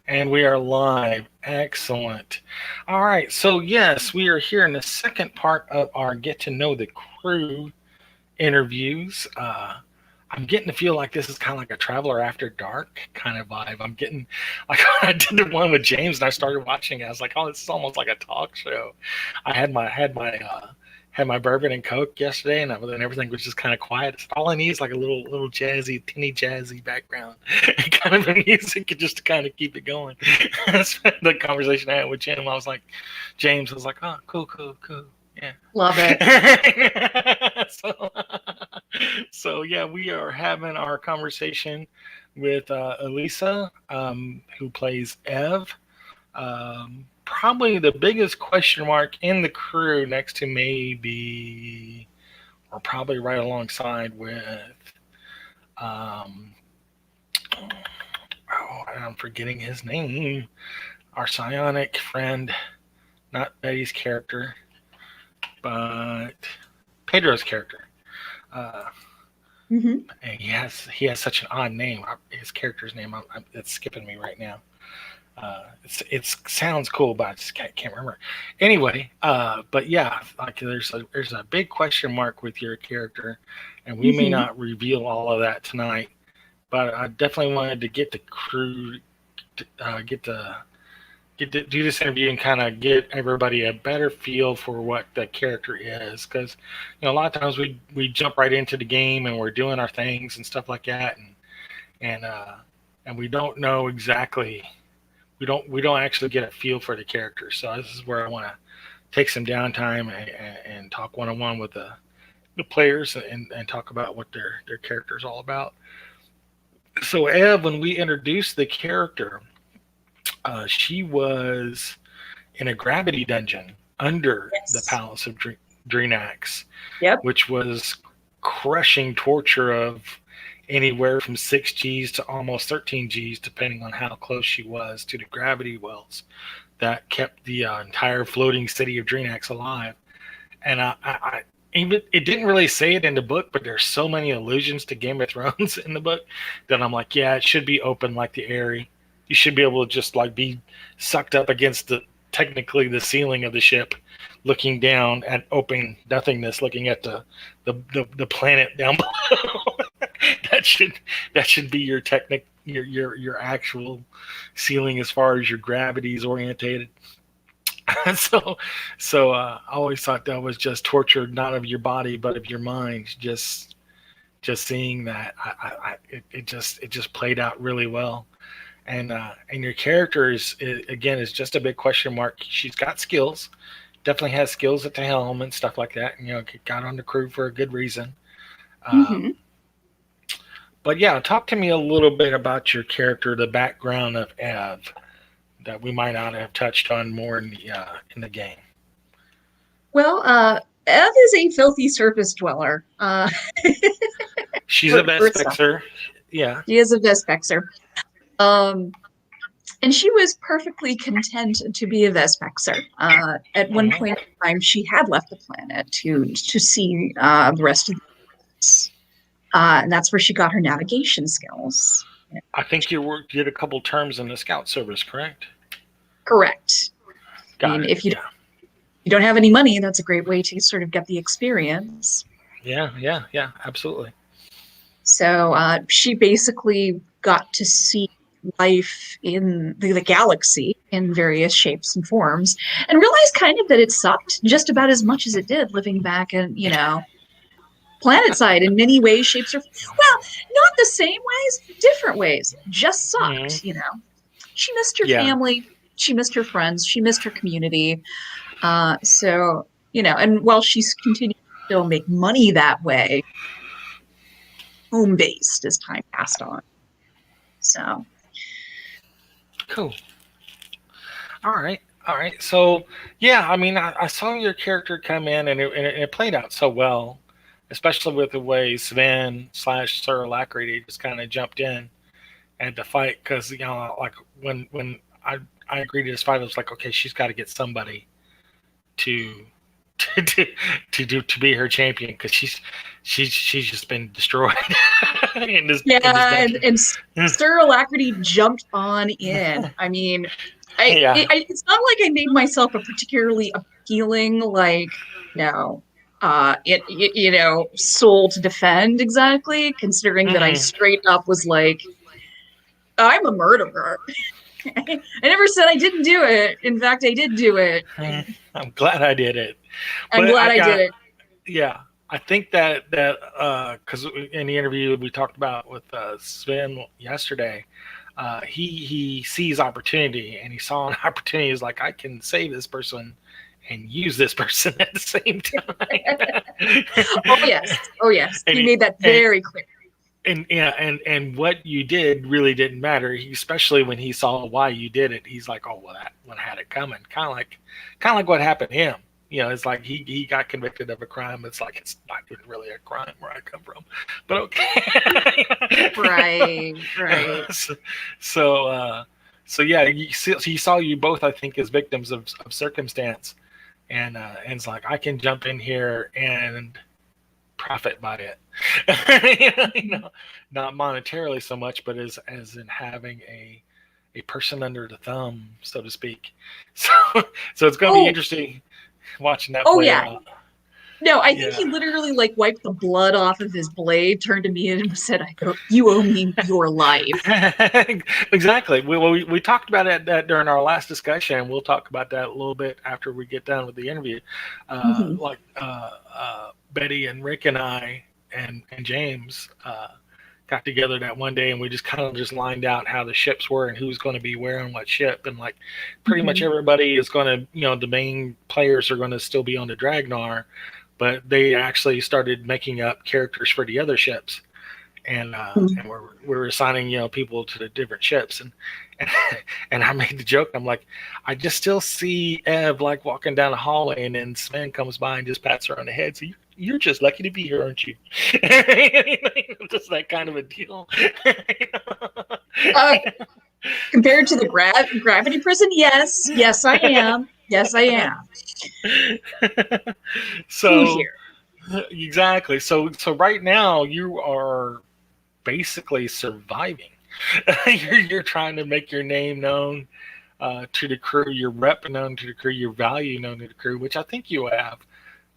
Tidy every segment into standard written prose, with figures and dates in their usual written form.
And we are live. Excellent. All right. So, yes, we are here in the second part of our Get to Know the Crew interviews. I'm getting to feel like this is kind of like a Traveler After Dark kind of vibe. I'm getting like when I did the one with James and I started watching it. I was like, oh, this is almost like a talk show. I had my bourbon and Coke yesterday, and everything was just kind of quiet. All I need is like a little jazzy, tinny jazzy background, kind of music, just to kind of keep it going. That's the conversation I had with Jim. I was like, James was like, oh, cool, cool, cool. Yeah. Love it. so, so yeah, we are having our conversation with Elisa, who plays Ev. Probably the biggest question mark in the crew, next to maybe, or probably right alongside with, um, oh, I'm forgetting his name. Our psionic friend, not Betty's character, but Pedro's character. Uh, hmm and he has such an odd name. His character's name, it's skipping me right now. It sounds cool, but I just can't remember. Anyway, but yeah, like there's a big question mark with your character, and we may hmm not reveal all of that tonight. But I definitely wanted to get the crew, get to do this interview and kind of get everybody a better feel for what the character is, because a lot of times we jump right into the game and we're doing our things and stuff like that, and and we don't know exactly we don't actually get a feel for the character. So this is where I want to take some downtime and talk one on one with the players and talk about what their character is all about. So Ev, when we introduced the character, she was in a gravity dungeon under the Yes. Palace of Drinax, Yep. which was crushing torture of anywhere from 6 Gs to almost 13 Gs, depending on how close she was to the gravity wells that kept the entire floating city of Drinax alive. And even it didn't really say it in the book, but there's so many allusions to Game of Thrones in the book that I'm like, yeah, it should be open like the Eyrie. You should be able to just like be sucked up against the technically the ceiling of the ship, looking down at open nothingness, looking at the planet down below. that should that should be your technic your actual ceiling as far as your gravity is orientated. so I always thought that was just torture, not of your body but of your mind. Just seeing that, it just played out really well. And your character is just a big question mark. She's got skills, definitely has skills at the helm and stuff like that, and got on the crew for a good reason. hmm um, but yeah, talk to me a little bit about your character, the background of Ev, that we might not have touched on more in the game. Well, Ev is a filthy surface dweller. She's a For stuff. Vespexer. Yeah. She is a Vespexer. Um, and she was perfectly content to be a Vespexer. At one Mhm. point in time, she had left the planet to see the rest of the universe. And that's where she got her navigation skills. I think did a couple terms in the scout service, correct? Correct. I Got mean, it. if Yeah. you don't have any money, that's a great way to sort of get the experience. Yeah. Yeah. Yeah. Absolutely. So she basically got to see life in the galaxy in various shapes and forms and realized kind of that it sucked just about as much as it did living back in, planet side in many ways, shapes, or, well, not the same ways, different ways, just Mhm. sucked. She missed her Yeah. family, she missed her friends, she missed her community. And while she's continuing to still make money that way, home based as time passed on. So, Cool. All right. All right. So, yeah, I mean, I saw your character come in, and it played out so well, especially with the way Sven slash Sir Alacrity just kind of jumped in and to fight. Because, like when I agreed to this fight, I was like, okay, she's got to get somebody to to be her champion, because she's just been destroyed. Yeah, in his dungeon. and Sir Alacrity jumped on in. I mean, Yeah. it's not like I made myself a particularly appealing, like, no, soul to defend exactly, considering that I Mm. straight up was like, I'm a murderer. I never said I didn't do it. In fact, I did do it, and I'm glad I did it, I'm but glad I did it. yeah, I think that because in the interview we talked about with Sven yesterday, he sees opportunity and he saw an opportunity. He's like, I can save this person and use this person at the same time. Oh yes, oh yes, and he he, made that and very clear. yeah, and what you did really didn't matter. Especially when he saw why you did it, he's like, oh well, that one had it coming. Kind of like what happened to him. It's like he got convicted of a crime. It's like it's not even really a crime where I come from, but okay. Right, right. so, so, so yeah, he saw you both, I think, as victims of circumstance, and it's like I can jump in here and profit by it. Not monetarily so much, but as in having a person under the thumb, so to speak. So so it's going to be Oh, interesting watching that oh play yeah. out. No, I think Yeah. he literally like wiped the blood off of his blade, turned to me and said, "You owe me your life." Exactly. We talked about that during our last discussion. We'll talk about that a little bit after we get done with the interview. Mhm. Betty and Rick and I and James got together that one day and we just kind of just lined out how the ships were and who's going to be where on what ship, and like pretty much Mhm. everybody is going to, the main players are going to still be on the Dragnar, but they actually started making up characters for the other ships, and we're assigning people to the different ships, and and I made the joke. I'm like, I just still see Ev like walking down the hallway, and then Sven comes by and just pats her on the head. So you're just lucky to be here, aren't you? Just that kind of a deal. Uh, Compared to the gravity prison, yes, yes, I am. Yes, I am. Food So here. exactly. So right now you are basically surviving. You're trying to make your name known to the crew, your rep known to the crew, your value known to the crew, which I think you have.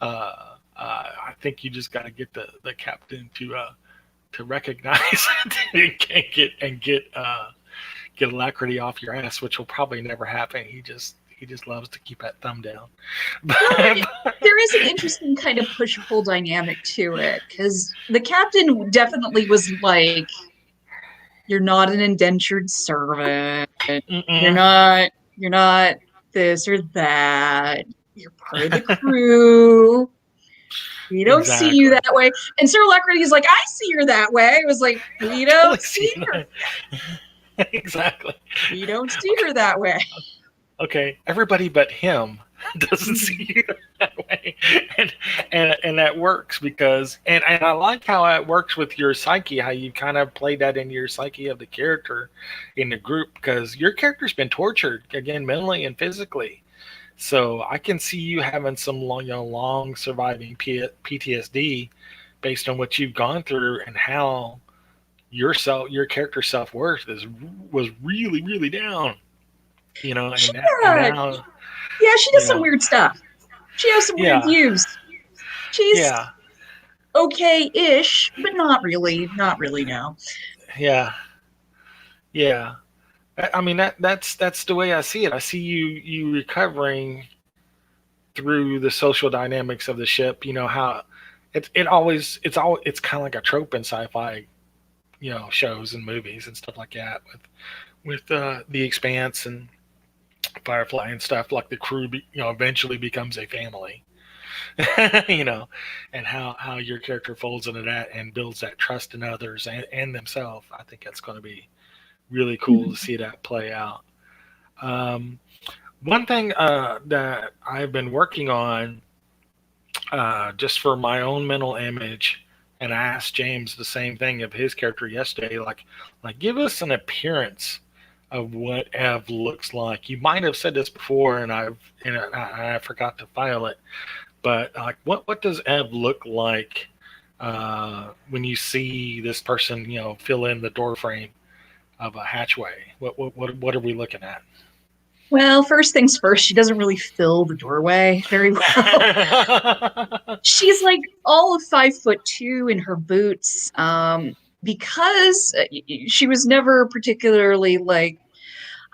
I think you just got to get the captain to recognize it and get Alacrity off your ass, which will probably never happen. He just loves to keep that thumb down. Well, there is an interesting kind of push-pull dynamic to it because the captain definitely was like, "You're not an indentured servant. You're Mm-mm. not. You're not this or that. You're part of the crew. We don't see you Exactly. that way." And Sir Alacrity's like, "I see her that way." It was like, "We don't Totally see see her. exactly. We don't see her that way." Okay, everybody but him doesn't see you that way, and and that works because and I like how it works with your psyche, how you kind of play that into your psyche of the character in the group, because your character's been tortured again mentally and physically. So I can see you having some long surviving PTSD based on what you've gone through and how your character self worth is was really down, She, and uh, now yeah, she does you some know weird stuff. She has some weird yeah views. She's yeah okay-ish, but not really. Not really, no. yeah yeah. I mean that's the way I see it. I see you recovering through the social dynamics of the ship. You know how it's kind of like a trope in sci-fi, shows and movies and stuff like that with the Expanse and Firefly and stuff. Like the crew, eventually becomes a family. you know, and how your character folds into that and builds that trust in others and themselves. I think that's going to be really cool to see that play out. Um, One thing that I've been working on just for my own mental image, and I asked James the same thing of his character yesterday, like give us an appearance of what Ev looks like. You might have said this before, and I forgot to file it. But like, what does Ev look like when you see this person, fill in the door frame of a hatchway? What are we looking at? Well, first things first, she doesn't really fill the doorway very well. She's like all of 5'2" in her boots, because she was never particularly like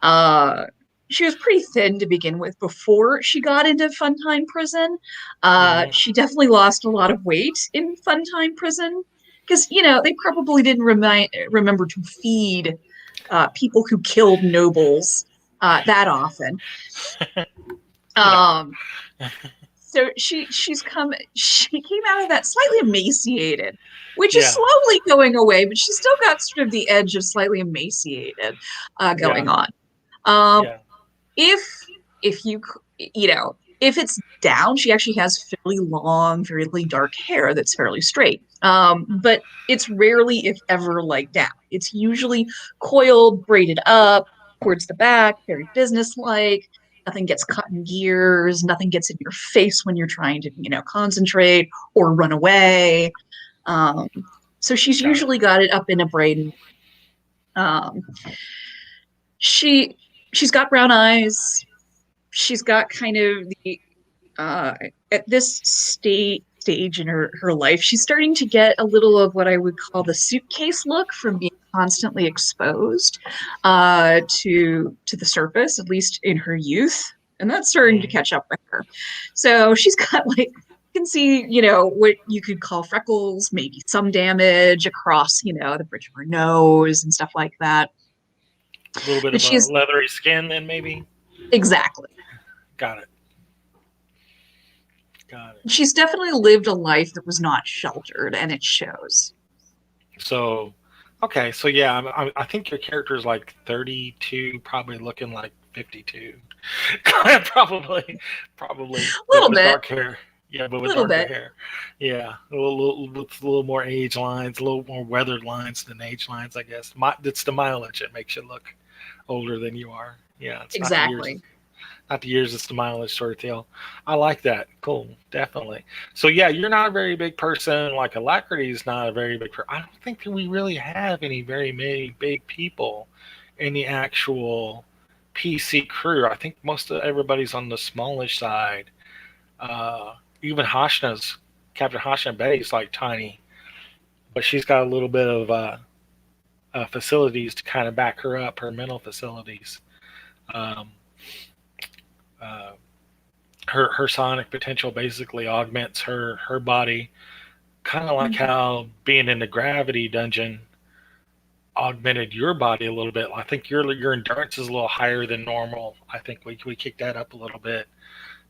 uh she was pretty thin to begin with before she got into Funtime Prison. Hmm. She definitely lost a lot of weight in Funtime Prison because they probably didn't remember to feed people who killed nobles that often. No. Um, so she came out of that slightly emaciated, which is Yeah. slowly going away, but she's still got sort of the edge of slightly emaciated Yeah. going on. Um, Yeah. if if you if it's down, she actually has fairly long, fairly dark hair that's fairly straight. But it's rarely, if ever, like down. It's usually coiled, braided up towards the back, very businesslike. Nothing gets cut in gears. Nothing gets in your face when you're trying to, concentrate or run away. Um, so she's Got it. usually got it up in a braid. Um, she she's got brown eyes. She's got kind of the uh, at this stage in her life, she's starting to get a little of what I would call the suitcase look from being constantly exposed to the surface, at least in her youth, and that's starting to Mm. catch up with her. So she's got like you can see, what you could call freckles, maybe some damage across, the bridge of her nose and stuff like that. A little bit But of a she's leathery skin, then maybe. exactly. Got it. Got it. She's definitely lived a life that was not sheltered, and it shows. So, okay. So yeah, I think your character is like 32, probably looking like 52. Probably A little with bit, dark hair. Yeah, but a with little darker bit. hair. Yeah, with a little more age lines, a little more weathered lines than age lines, I guess. It's the mileage that makes you look older than you are. Yeah, it's not the years. Exactly. Not the years, it's the mileage sort of deal. I like that. Cool, definitely. So yeah, you're not a very big person. Like Alacrity is not a very big person. I don't think that we really have any very many big people in the actual PC crew. I think most of everybody's on the smallish side. Even Hashna's Captain Hashna Betty's like tiny, but she's got a little bit of facilities to kind of back her up. Her mental facilities. Um, uh, her sonic potential basically augments her body, kind of like Mhm. how being in the gravity dungeon augmented your body a little bit. I think your endurance is a little higher than normal. I think we kicked that up a little bit.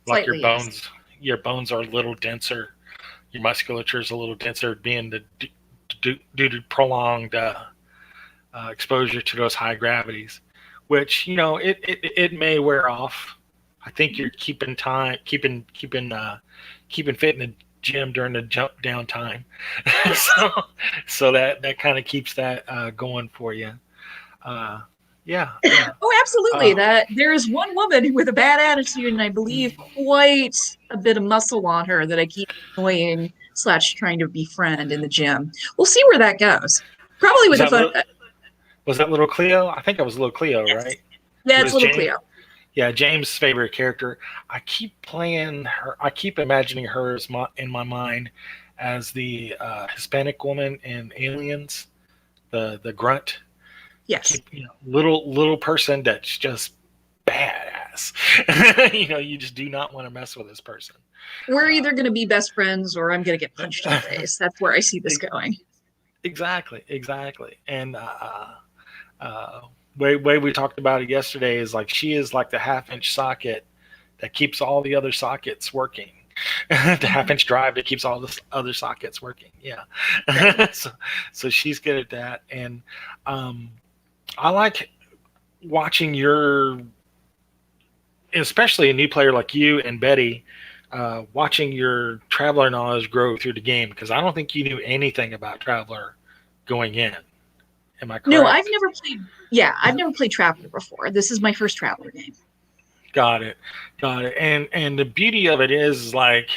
Like Slightly, yes. your bones are a little denser. Your musculature is a little denser, being due to prolonged exposure to those high gravities, which it may wear off. I think you're keeping fit in the gym during the jump down time, Yes. so that kind of keeps that going for you. Uh, yeah, yeah. Oh, absolutely. Uh, That there is one woman with a bad attitude, and I believe quite a bit of muscle on her that I keep annoying slash trying to befriend in the gym. We'll see where that goes. Probably was with a that fun. little was that little Cleo? I think it was little Cleo, Yes. right? Yeah, it's Was little James? Cleo. Yeah, James' favorite character. I keep playing her. I keep imagining her in my mind as the Hispanic woman in Aliens, the grunt. I Yes. keep little person that's just badass. You just do not want to mess with this person. We're Uh, either going to be best friends or I'm going to get punched in the face. That's where I see this going. exactly, exactly. And uh, way we talked about it yesterday is like she is like the half-inch socket that keeps all the other sockets working. The Mhm. half-inch drive that keeps all the other sockets working. Yeah. Right. So she's good at that, and um, I like watching your, especially a new player like you and Betty, watching your Traveler knowledge grow through the game, because I don't think you knew anything about Traveler going in. Am I No, I've correct? never played. Yeah, I've never played Traveler before. This is my first Traveler game. Got it, got it. And the beauty of it is like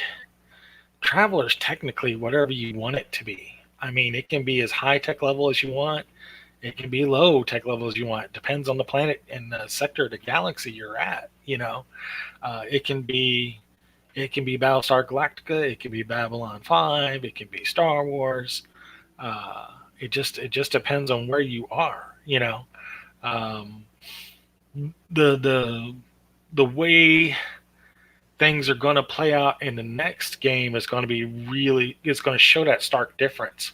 Traveler's technically whatever you want it to be. I mean, it can be as high tech level as you want. It can be low tech level as you want. It depends on the planet and the sector of the galaxy you're at. It can be Battlestar Galactica. It can be Babylon 5. It can be Star Wars. It just depends on where you are. Um, the the way things are going to play out in the next game is going to be really it's going to show that stark difference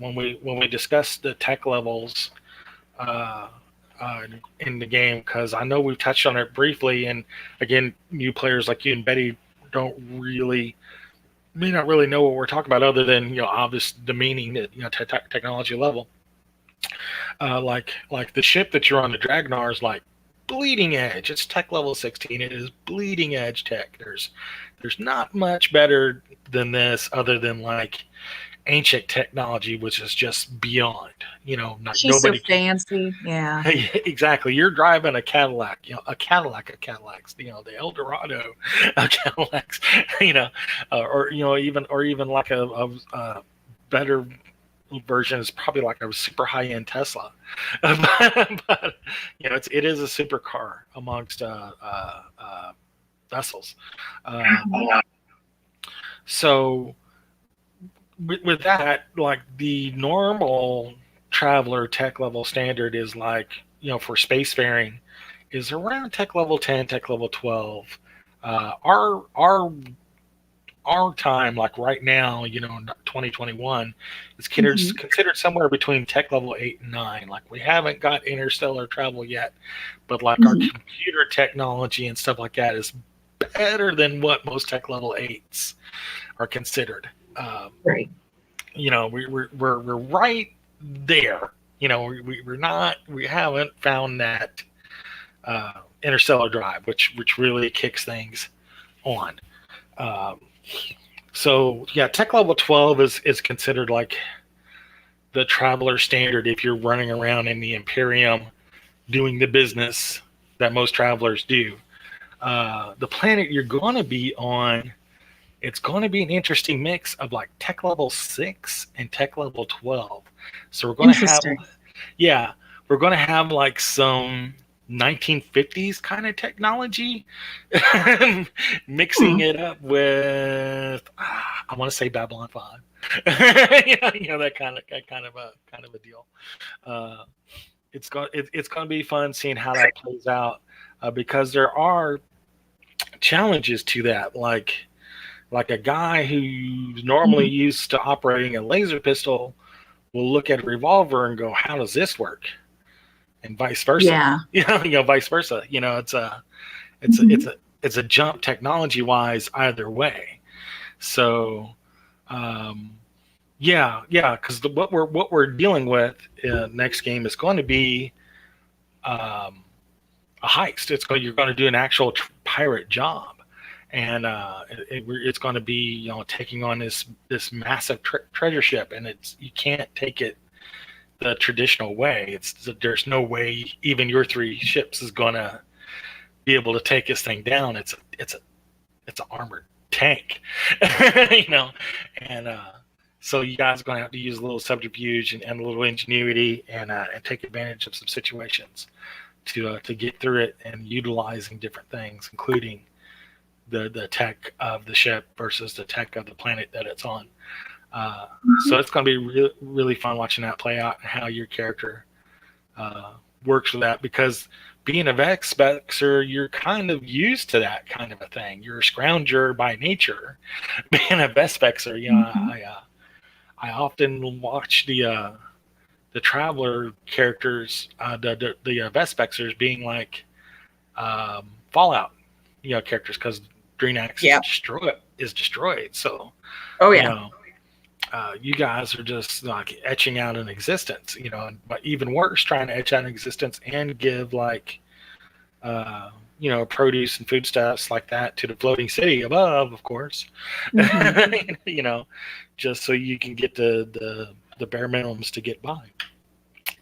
when we discuss the tech levels uh, in the game, because I know we've touched on it briefly, and again, new players like you and Betty don't really may not really know what we're talking about, other than obvious the meaning that technology level. Like the ship that you're on, the Dragnar, is like bleeding edge. It's tech level 16. It is bleeding edge tech. There's not much better than this, other than like ancient technology, which is just beyond. Not She's so nobody can. fancy. Yeah. Exactly. You're driving a Cadillac, a Cadillacs, the Eldorado of Cadillacs, or even like a better version is probably like a super high end Tesla, but it is a supercar amongst vessels. Uh, so with that, like the normal traveler tech level standard is like for spacefaring is around tech level 10, tech level 12. Our time, like right now, 2021, is Hmm. considered somewhere between tech level 8 and 9. Like we haven't got interstellar travel yet, but like our Hmm. computer technology and stuff like that is better than what most tech level 8s are considered. Um, Right. we're right there. We haven't found that interstellar drive, which really kicks things on. Um, so yeah, tech level 12 is considered like the traveler standard if you're running around in the Imperium doing the business that most travelers do. The planet you're going to be on, it's going to be an interesting mix of like tech level 6 and tech level 12. So we're going to have, Interesting. yeah, we're going to have like some 1950s kind of technology, mixing Hmm. it up with, I want to say Babylon 5. That kind of a deal. Uh, it's going to be fun seeing how that plays out, because there are challenges to that, like a guy who's normally Hmm. used to operating a laser pistol will look at a revolver and go, "How does this work?" And vice versa. Yeah. Vice versa. It's a, it's Hmm. a it's a jump technology wise either way. So, um, yeah, because what we're dealing with next game is going to be um, a heist. You're going to do an actual pirate job, and it's going to be taking on this massive treasure ship, and you can't take it the traditional way. There's no way even your three ships is going to be able to take this thing down. It's an armored tank, you know, and so you guys are going to have to use a little subterfuge and a little ingenuity, and take advantage of some situations to get through it, and utilizing different things, including the tech of the ship versus the tech of the planet that it's on. So it's going to be really fun watching that play out, and how your character uh, works with that, because being a Vexpexer, you're kind of used to that kind of a thing. You're a scrounger by nature. Being a Vexpexer, Hmm. I often watch the traveler characters, the Vexpexers being like Fallout, characters, because Drinax Yeah. is destroyed. So Oh you yeah. know, you guys are just like etching out an existence, but even worse, trying to etch out an existence and give like, produce and foodstuffs like that to the floating city above, of course, Hmm. you know, just so you can get the bare minimums to get by.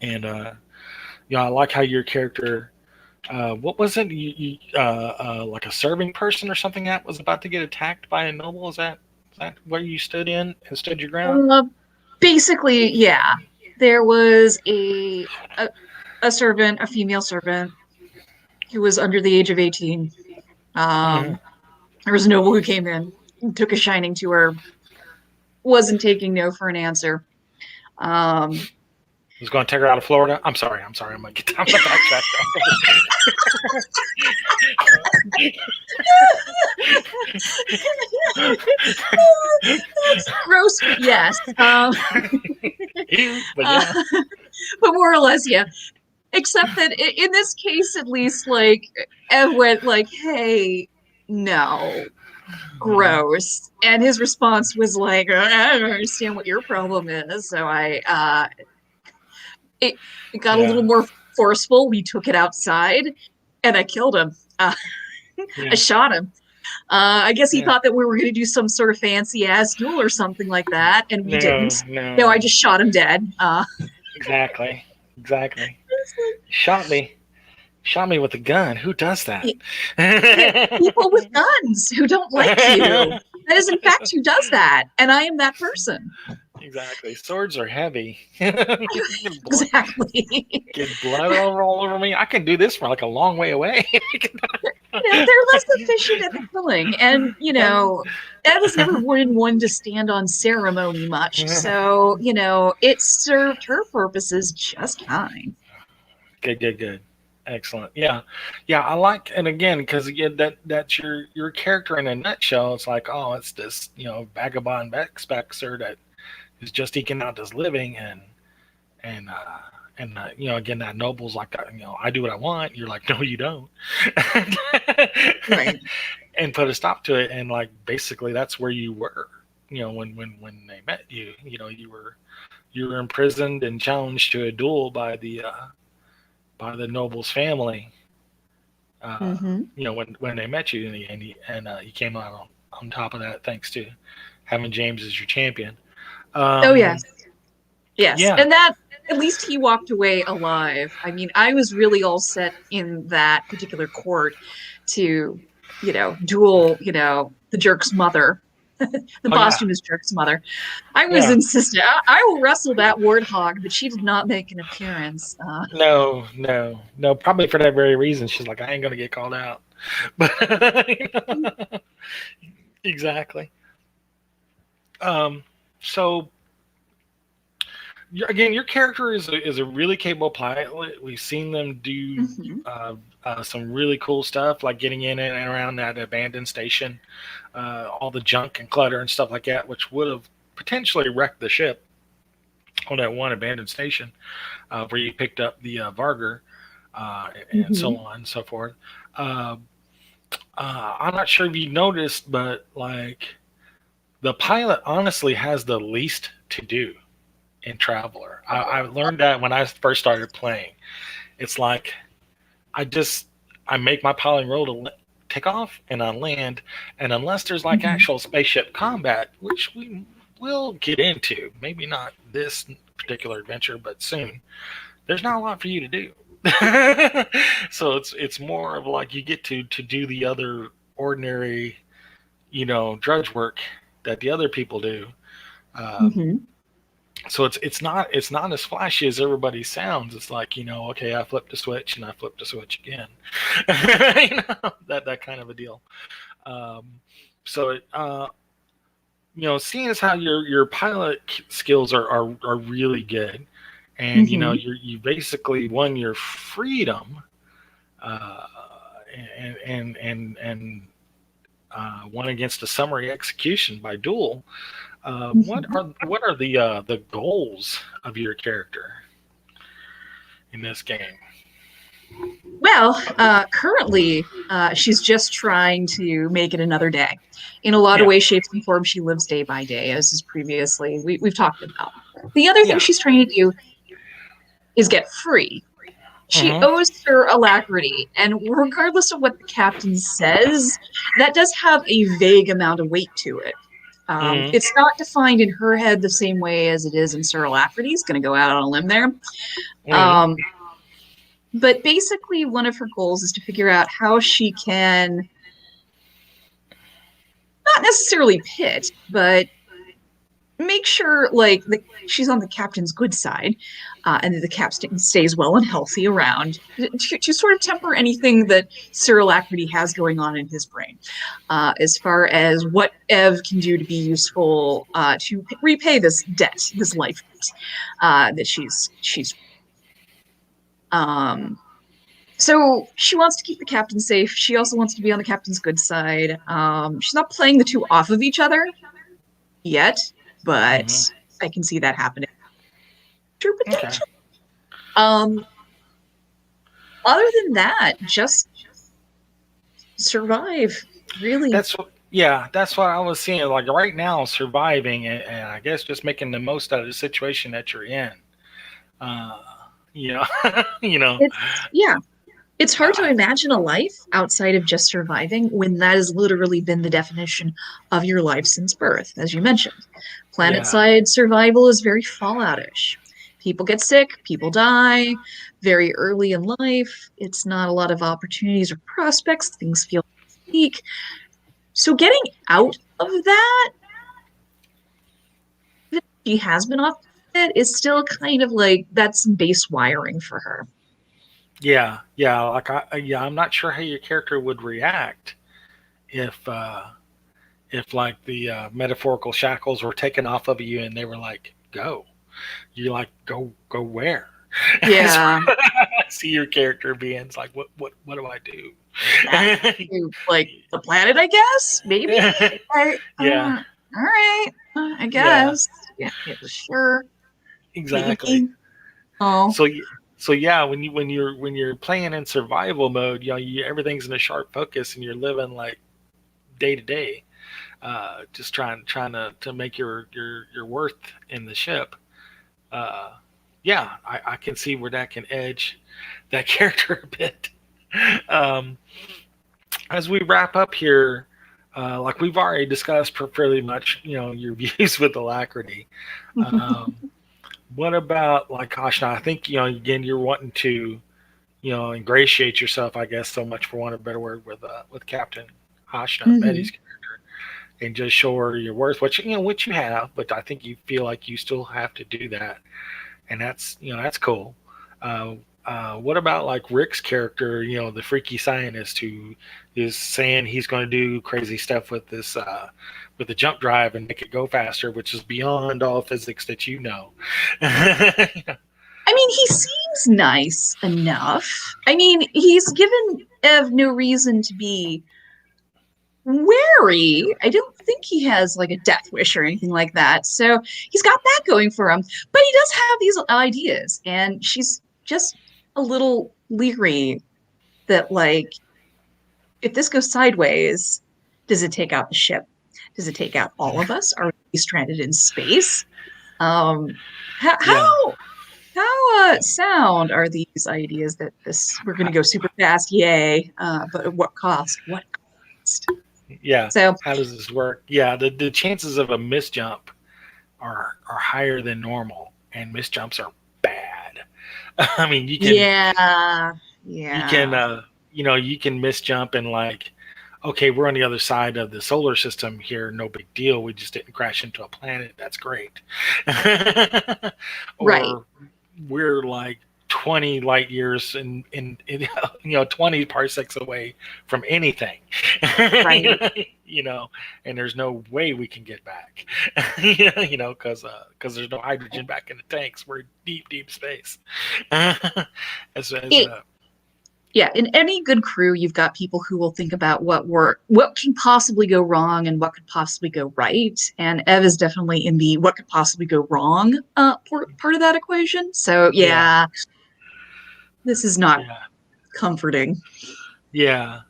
And, I like how your character, what was it? Like a serving person or something that was about to get attacked by a noble? Is that? Is that where you stood in and stood your ground? Uh, basically, yeah. There was a servant, a female servant, who was under the age of 18. Mm-hmm. Um, there was a noble who came in, took a shining to her, wasn't taking no for an answer. Um, Was going to take her out of Florida. I'm sorry. I'm sorry. I'm gonna backtrack. that's gross, but yes. Ew, but Uh, yeah. but more or less, yeah. Except that in this case, at least, like, Ev went like, "Hey, no, Mm-hmm. gross," and his response was like, "I don't understand what your problem is." So it, it got a little Yeah. more forceful. We took it outside, and I killed him. I Yeah. shot him. I guess he Yeah. thought that we were going to do some sort of fancy ass duel or something like that, and we No. didn't. No, I No. just shot him dead. Exactly. Exactly. Shot me. Shot me with a gun. Who does that? Yeah, people with guns who don't like you. That is, in fact, who does that, and I am that person. Exactly. Swords are heavy. Get blood, Exactly. get blood all over me. I can do this from like a long way away. They're less efficient at the killing, and Yeah. Ed was never one to stand on ceremony much, so it served her purposes just fine. Good, good, good. Excellent. Yeah, yeah. I like, and again, because again, that's your character in a nutshell. It's like, oh, it's this vagabond backpacker that is just eking out his living, and again, that noble's like, I do what I want. You're like, no, you don't, Right. and put a stop to it. And like, basically, that's where you were. When they met you, you were imprisoned and challenged to a duel by the noble's family. Uh, Hmm. when they met you, and you came out on top of that thanks to having James as your champion. Oh yes, Um, yes, yeah. and that at least he walked away alive. I mean, I was really all set in that particular court to, duel, the jerk's mother, the Oh yeah. posthumous jerk's mother. I was Yeah. insistent. I will wrestle that warthog, but she did not make an appearance. No, no, no. Probably for that very reason, she's like, I ain't gonna get called out. But exactly. So again, your character is a really capable pilot. We've seen them do Mhm. some really cool stuff, like getting in and around that abandoned station, all the junk and clutter and stuff like that, which would have potentially wrecked the ship on that one abandoned station where you picked up the Varger and so Mhm. on and so forth. Uh, I'm not sure if you noticed, but like the pilot honestly has the least to do in Traveler. I learned that when I first started playing. It's like I just I make my piloting roll to take off and I land, and unless there's like Mhm. actual spaceship combat, which we will get into, maybe not this particular adventure, but soon, there's not a lot for you to do. So it's more of like you get to do the other ordinary, drudge work that the other people do. Um, Mhm. so it's not as flashy as everybody sounds. It's like okay, I flipped a switch and I flipped a switch again, that kind of a deal. Um, so seeing as how your pilot skills are really good, and Mhm. you basically won your freedom, uh, and won against a summary execution by duel. What Mhm. are the goals of your character in this game? Well, currently, she's just trying to make it another day. In a lot of Yeah, ways, shapes, and forms, she lives day by day, as is previously we've talked about. The other thing yeah. she's trying to do is get free. She Hmm. owes her alacrity, and regardless of what the captain says, that does have a vague amount of weight to it. Hmm. It's not defined in her head the same way as it is in Sir Alacrity's. Going to go out on a limb there. Hmm. Um, but basically, one of her goals is to figure out how she can not necessarily pit, but make sure like she's on the captain's good side, and that the captain stays well and healthy around to sort of temper anything that Cyril Acridy has going on in his brain, as far as what Ev can do to be useful to repay this debt, this life debt that she's. Um, so she wants to keep the captain safe. She also wants to be on the captain's good side. She's not playing the two off of each other yet, but Mm-hmm. I can see that happening. True Okay. potential. Um, Other than that, just survive. Really. That's what I was seeing. Like right now, surviving and I guess just making the most out of the situation that you're in. Uh, you know, you know. It's yeah. It's hard to Uh, imagine a life outside of just surviving when that has literally been the definition of your life since birth, as you mentioned. yeah, Planetside survival is very falloutish. People get sick, people die very early in life. It's not a lot of opportunities or prospects. Things feel weak. So getting out of that, she has been off it, is still kind of like that's base wiring for her. yeah. Like I'm not sure how your character would react if if like the metaphorical shackles were taken off of you and they were like, go. You're like, go where? That's Yeah. what I see your character being. It's like, what do I Back do? to like the planet, I guess. Maybe. I, Yeah, all right. I yeah, guess. Yeah, yeah, sure. exactly. Maybe. Oh. So so yeah, when you're playing in survival mode, everything's in a sharp focus and you're living like day to day, just trying to make your worth in the ship. Uh, yeah, I can see where that can edge that character a bit. Um, as we wrap up here, like we've already discussed fairly much, your views with alacrity. Um, what about like Ashna? I think again you're wanting to ingratiate yourself, I guess, so much for want of a better word, with Captain Ashna, Mhm. Betty's character, and just show her your worth, which you have, but I think you feel like you still have to do that, and that's cool. Uh, what about like Rick's character, the freaky scientist who is saying he's going to do crazy stuff with this with the jump drive and make it go faster, which is beyond all physics that you know. I mean, he seems nice enough. I mean, he's given Ev no reason to be wary. I don't think he has like a death wish or anything like that. So he's got that going for him. But he does have these ideas, and she's just a little leery that, like, if this goes sideways, does it take out the ship? Does it take out all of us? Are we stranded in space? Um, how Yeah, how how sound are these ideas that this we're going to go super fast? Yay! But at what cost? What cost? yeah. So How does this work? Yeah, the chances of a misjump are higher than normal, and misjumps are bad. I mean, yeah, you can yeah, you can misjump and like, okay, we're on the other side of the solar system here, no big deal, we just didn't crash into a planet, that's great. right, Or we're like 20 light years in 20 parsecs away from anything. right. you know and there's no way we can get back. Because there's no hydrogen back in the tanks, we're deep space. as It Yeah, in any good crew, you've got people who will think about what can possibly go wrong and what could possibly go right. And Ev is definitely in the what could possibly go wrong part of that equation. So Yeah, yeah, this is not yeah, comforting. yeah.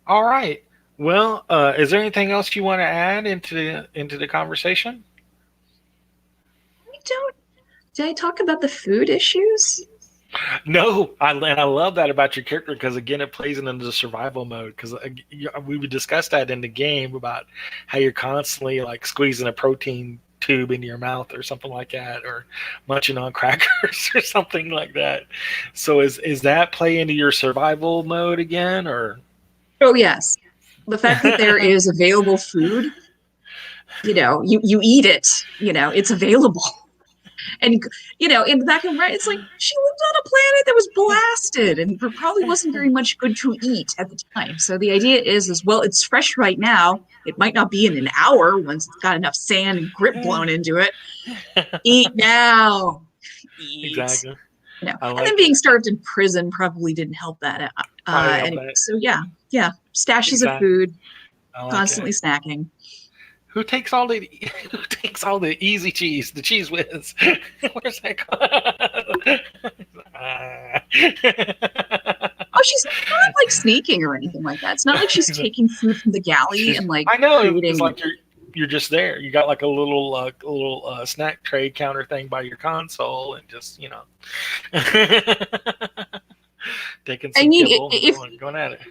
All right. Well, is there anything else you want to add into the conversation? I don't. Did I talk about the food issues? No, and I love that about your character because again, it plays into the survival mode. Because we would discuss that in the game about how you're constantly like squeezing a protein tube into your mouth or something like that, or munching on crackers or something like that. So is that play into your survival mode again, or Oh yes, The fact that there is available food, you eat it, it's available. And, in the back of her mind, it's like she lived on a planet that was blasted and there probably wasn't very much good to eat at the time. So the idea is, well, it's fresh right now. It might not be in an hour once it's got enough sand and grit blown into it. Eat now. Eat. Exactly. I And then like being it. starved in prison probably didn't help that. Probably help Anyway, that. so yeah, yeah, stashes of Exactly. food, I like it. constantly snacking. Who takes all the who takes all the easy cheese, the cheese whiz? Where's that called? Ah. Oh, she's not like sneaking or anything like that. It's not like she's taking food from the galley She's. and like I know. It's creating. like you're just there. You got like a little snack tray counter thing by your console, and just taking I some mean, kibble and if going at it.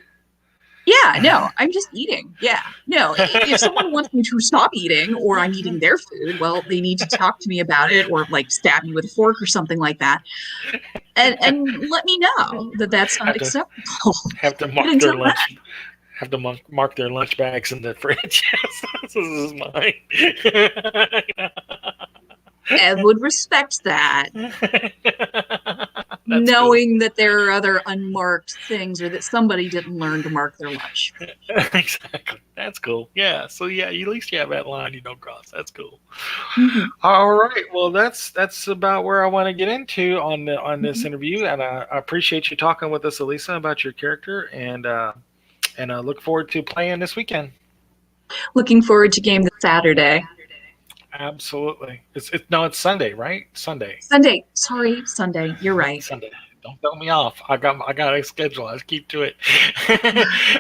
yeah, no, I'm just eating. Yeah, no, if someone wants me to stop eating or I'm eating their food, well, they need to talk to me about it or like stab me with a fork or something like that, and let me know that that's not have to acceptable. have to But mark their until lunch. Have to mark their lunch bags in the fridge. This is mine. Ed would respect that, That's cool. knowing that there are other unmarked things or that somebody didn't learn to mark their lunch. Exactly. That's cool. Yeah. So yeah, at least you have that line you don't cross. That's cool. Mhm, All right. Well, that's about where I want to get into on this mhm. interview, and I appreciate you talking with us, Elisa, about your character, and I look forward to playing this weekend. Looking forward to game this Saturday. Absolutely. It's Sunday, right? Sunday. Sunday. Sorry, Sunday. You're right. Sunday. Don't throw me off. I got a schedule. I keep to it.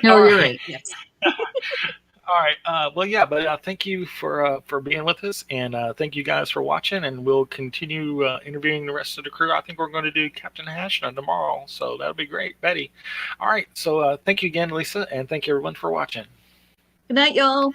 No, All you're right. right. Yes. All right. Well, yeah, but thank you for being with us, and thank you guys for watching. And we'll continue interviewing the rest of the crew. I think we're going to do Captain Hashna tomorrow, so that'll be great, Betty. All right. So thank you again, Lisa, and thank you everyone for watching. Good night, y'all.